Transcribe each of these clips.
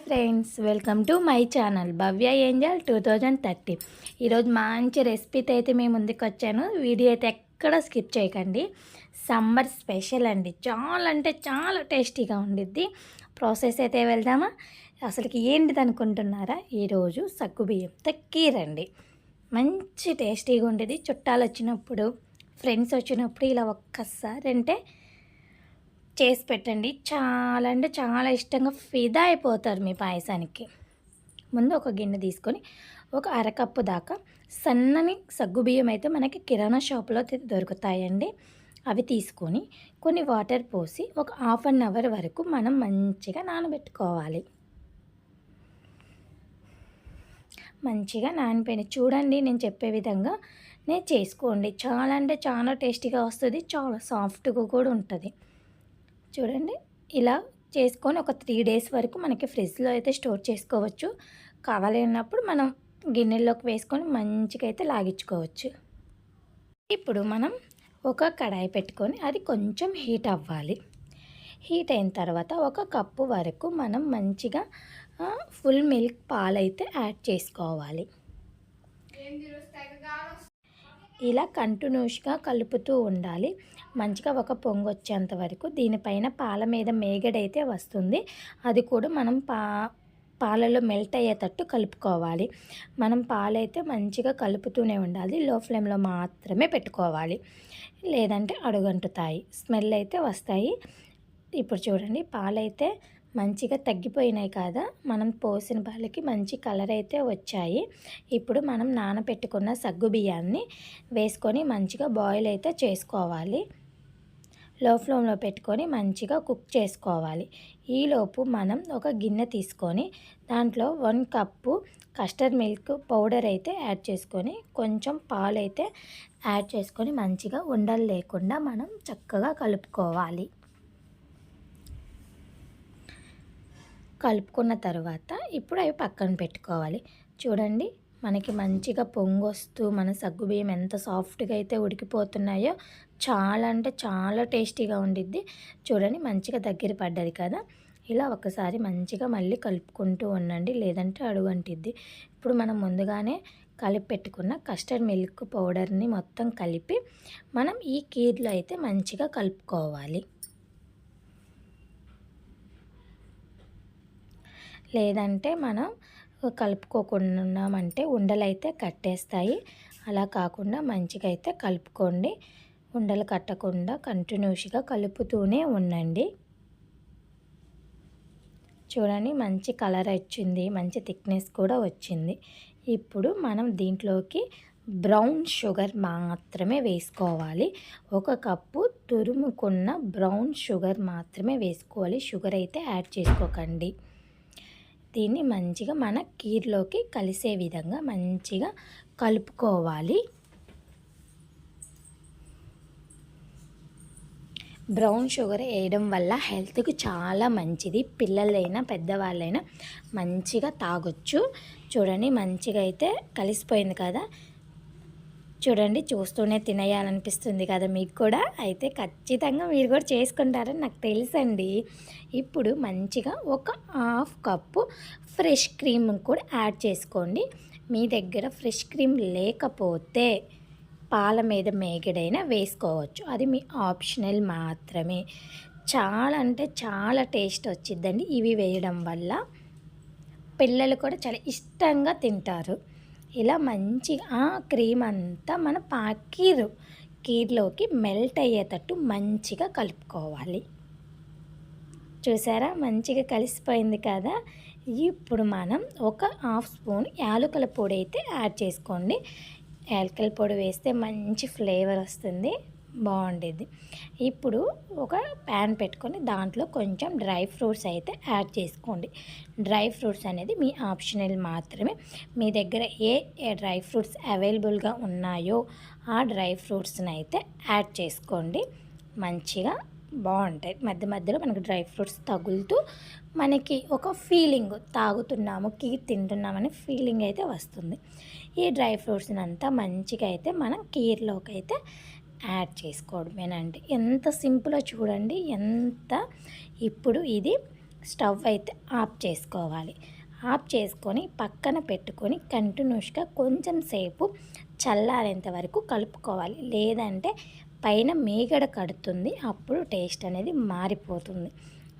Friends, welcome to my channel Bhavya Angel 2030. ఈరోజు మంచి రెసిపీతో అయితే మేము ముందుకు వచ్చాను. వీడియో అయితే ఎక్కడ స్కిప్ చేయకండి. సమ్మర్ స్పెషల్ అండి, చాలా అంటే చాలా టేస్టీగా ఉండిద్ది. ప్రాసెస్ అయితే వెళ్దామా? అసలుకి ఏంటిది అనుకుంటున్నారా? ఈరోజు సగ్గుబియ్యంతో కీరండి. మంచి టేస్టీగా ఉండేది. చుట్టాలు వచ్చినప్పుడు, ఫ్రెండ్స్ వచ్చినప్పుడు ఇలా ఒక్కసారి అంటే చేసి పెట్టండి. చాలా అంటే చాలా ఇష్టంగా ఫిదా అయిపోతారు మీ పాయసానికి. ముందు ఒక గిన్నె తీసుకొని ఒక అరకప్పు దాకా సన్నని సగ్గుబియ్యం అయితే మనకి కిరాణా షాప్లో దొరుకుతాయండి. అవి తీసుకొని కొన్ని వాటర్ పోసి ఒక ½ అన్ అవర్ వరకు మనం మంచిగా నానబెట్టుకోవాలి. మంచిగా నానిపోయిన చూడండి, నేను చెప్పే విధంగా చేసుకోండి. చాలా అంటే చాలా టేస్టీగా వస్తుంది, చాలా సాఫ్ట్గా కూడా ఉంటుంది. చూడండి, ఇలా చేసుకొని ఒక 3 డేస్ వరకు మనకి ఫ్రిడ్జ్లో అయితే స్టోర్ చేసుకోవచ్చు. కావాలి అన్నప్పుడు మనం గిన్నెల్లోకి వేసుకొని మంచిగా అయితే లాగించుకోవచ్చు. ఇప్పుడు మనం ఒక కడాయి పెట్టుకొని అది కొంచెం హీట్ అవ్వాలి. హీట్ అయిన తర్వాత ఒక కప్పు వరకు మనం మంచిగా ఫుల్ మిల్క్ పాలైతే యాడ్ చేసుకోవాలి. ఇలా కంటిన్యూస్గా కలుపుతూ ఉండాలి. మంచిగా ఒక పొంగు వచ్చేంత వరకు. దీనిపైన పాల మీద మేగడైతే వస్తుంది, అది కూడా మనం పాలలో మెల్ట్ అయ్యేటట్టు కలుపుకోవాలి. మనం పాలైతే మంచిగా కలుపుతూనే ఉండాలి. లో ఫ్లేమ్లో మాత్రమే పెట్టుకోవాలి, లేదంటే అడుగంటుతాయి, స్మెల్ అయితే వస్తాయి. ఇప్పుడు చూడండి, పాలైతే మంచిగా తగ్గిపోయినాయి కదా, మనం పోసిన పాలకి మంచి కలర్ అయితే వచ్చాయి. ఇప్పుడు మనం నానబెట్టుకున్న సగ్గుబియ్యాన్ని వేసుకొని మంచిగా బాయిల్ అయితే చేసుకోవాలి. లో ఫ్లేమ్లో పెట్టుకొని మంచిగా కుక్ చేసుకోవాలి. ఈలోపు మనం ఒక గిన్నె తీసుకొని దాంట్లో 1 కప్పు కస్టర్డ్ మిల్క్ పౌడర్ అయితే యాడ్ చేసుకొని కొంచెం పాలు అయితే యాడ్ చేసుకొని మంచిగా ఉండలు లేకుండా మనం చక్కగా కలుపుకోవాలి. కలుపుకున్న తర్వాత ఇప్పుడు అవి పక్కన పెట్టుకోవాలి. చూడండి, మనకి మంచిగా పొంగొస్తూ మన సగ్గుబియ్యం ఎంత సాఫ్ట్గా అయితే ఉడికిపోతున్నాయో, చాలా అంటే చాలా టేస్టీగా ఉండిద్ది. చూడండి, మంచిగా దగ్గర పడ్డది కదా. ఇలా ఒకసారి మంచిగా మళ్ళీ కలుపుకుంటూ ఉండండి, లేదంటే అడుగంటిద్ది. ఇప్పుడు మనం ముందుగానే కలిపి పెట్టుకున్న కస్టర్డ్ మిల్క్ పౌడర్ని మొత్తం కలిపి మనం ఈ కీర్లో అయితే మంచిగా కలుపుకోవాలి. లేదంటే మనం కలుపుకోకుండా ఉన్నామంటే ఉండలు అయితే కట్టేస్తాయి. అలా కాకుండా మంచిగా అయితే కలుపుకోండి. ఉండలు కట్టకుండా కంటిన్యూస్గా కలుపుతూనే ఉండండి. చూడండి, మంచి కలర్ వచ్చింది, మంచి థిక్నెస్ కూడా వచ్చింది. ఇప్పుడు మనం దీంట్లోకి బ్రౌన్ షుగర్ మాత్రమే వేసుకోవాలి. 1 కప్పు తురుముకున్న బ్రౌన్ షుగర్ మాత్రమే వేసుకోవాలి. షుగర్ అయితే యాడ్ చేసుకోకండి. దీన్ని మంచిగా మన కీర్లోకి కలిసే విధంగా మంచిగా కలుపుకోవాలి. బ్రౌన్ షుగర్ వేయడం వల్ల హెల్త్కి చాలా మంచిది. పిల్లలైనా పెద్దవాళ్ళైనా మంచిగా తాగొచ్చు. చూడండి, మంచిగా అయితే కలిసిపోయింది కదా. చూడండి, చూస్తూనే తినేయాలనిపిస్తుంది కదా మీకు కూడా. అయితే ఖచ్చితంగా మీరు కూడా చేసుకుంటారని నాకు తెలుసండి. ఇప్పుడు మంచిగా ఒక ½ కప్పు ఫ్రెష్ క్రీమ్ కూడా యాడ్ చేసుకోండి. మీ దగ్గర ఫ్రెష్ క్రీమ్ లేకపోతే పాల మీద మేగడైనా వేసుకోవచ్చు, అది మీ ఆప్షనల్ మాత్రమే. చాలా అంటే చాలా టేస్ట్ వచ్చిద్దండి ఇవి వేయడం వల్ల. పిల్లలు కూడా చాలా ఇష్టంగా తింటారు. ఇలా మంచిగా ఆ క్రీమ్ అంతా మన కీర్లోకి మెల్ట్ అయ్యేటట్టు మంచిగా కలుపుకోవాలి. చూసారా, మంచిగా కలిసిపోయింది కదా. ఇప్పుడు మనం ఒక ½ స్పూన్ యాలకుల పొడి అయితే యాడ్ చేసుకోండి. యాలకుల పొడి వేస్తే మంచి ఫ్లేవర్ వస్తుంది, బాగుండేది. ఇప్పుడు ఒక ప్యాన్ పెట్టుకొని దాంట్లో కొంచెం డ్రై ఫ్రూట్స్ అయితే యాడ్ చేసుకోండి. డ్రై ఫ్రూట్స్ అనేది మీ ఆప్షనల్ మాత్రమే. మీ దగ్గర ఏ డ్రై ఫ్రూట్స్ అవైలబుల్గా ఉన్నాయో ఆ డ్రై ఫ్రూట్స్ని అయితే యాడ్ చేసుకోండి. మంచిగా బాగుంటాయి. మధ్య మధ్యలో మనకి డ్రై ఫ్రూట్స్ తగులుతూ మనకి ఒక ఫీలింగ్, తాగుతున్నాము కీర్ తింటున్నామనే ఫీలింగ్ అయితే వస్తుంది. ఈ డ్రై ఫ్రూట్స్ని అంతా మంచిగా అయితే మనం కీర్లోకి అయితే యాడ్ చేసుకోవడమేనండి. ఎంత సింపుల్గా చూడండి, ఎంత. ఇప్పుడు ఇది స్టవ్ అయితే ఆఫ్ చేసుకోవాలి. ఆఫ్ చేసుకొని పక్కన పెట్టుకొని కంటిన్యూస్గా కొంచెం సేపు చల్లారేంత వరకు కలుపుకోవాలి. లేదంటే పైన మీగడ కడుతుంది, అప్పుడు టేస్ట్ అనేది మారిపోతుంది.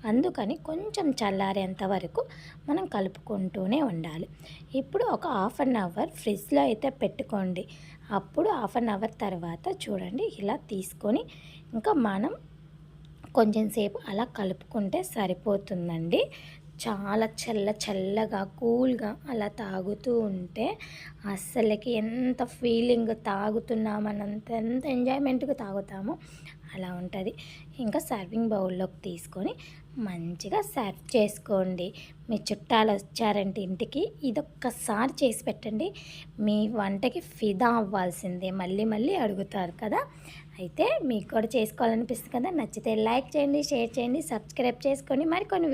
అందుకని కొంచెం చల్లారేంత వరకు మనం కలుపుకుంటూనే ఉండాలి. ఇప్పుడు ఒక హాఫ్ అన్ అవర్ ఫ్రిడ్జ్లో అయితే పెట్టుకోండి. అప్పుడు హాఫ్ అన్ అవర్ తర్వాత చూడండి ఇలా తీసుకొని ఇంకా మనం కొంచెం సేపు అలా కలుపుకుంటే సరిపోతుందండి. చాలా చల్లగా కూల్గా అలా తాగుతూ ఉంటే అస్సలకి ఎంత ఫీలింగ్ తాగుతున్నామన్నంత ఎంత ఎంజాయ్మెంట్గా తాగుతామో అలా ఉంటుంది. ఇంకా సర్వింగ్ బౌల్లోకి తీసుకొని మంచిగా సర్వ్ చేసుకోండి. మీ చుట్టాలు వచ్చారంటే ఇంటికి ఇదొక్కసారి చేసి పెట్టండి, మీ వంటకి ఫిదా అవ్వాల్సిందే, మళ్ళీ మళ్ళీ అడుగుతారు కదా. అయితే మీకు కూడా చేసుకోవాలనిపిస్తుంది కదా. నచ్చితే లైక్ చేయండి, షేర్ చేయండి, సబ్స్క్రైబ్ చేసుకొని మరికొన్ని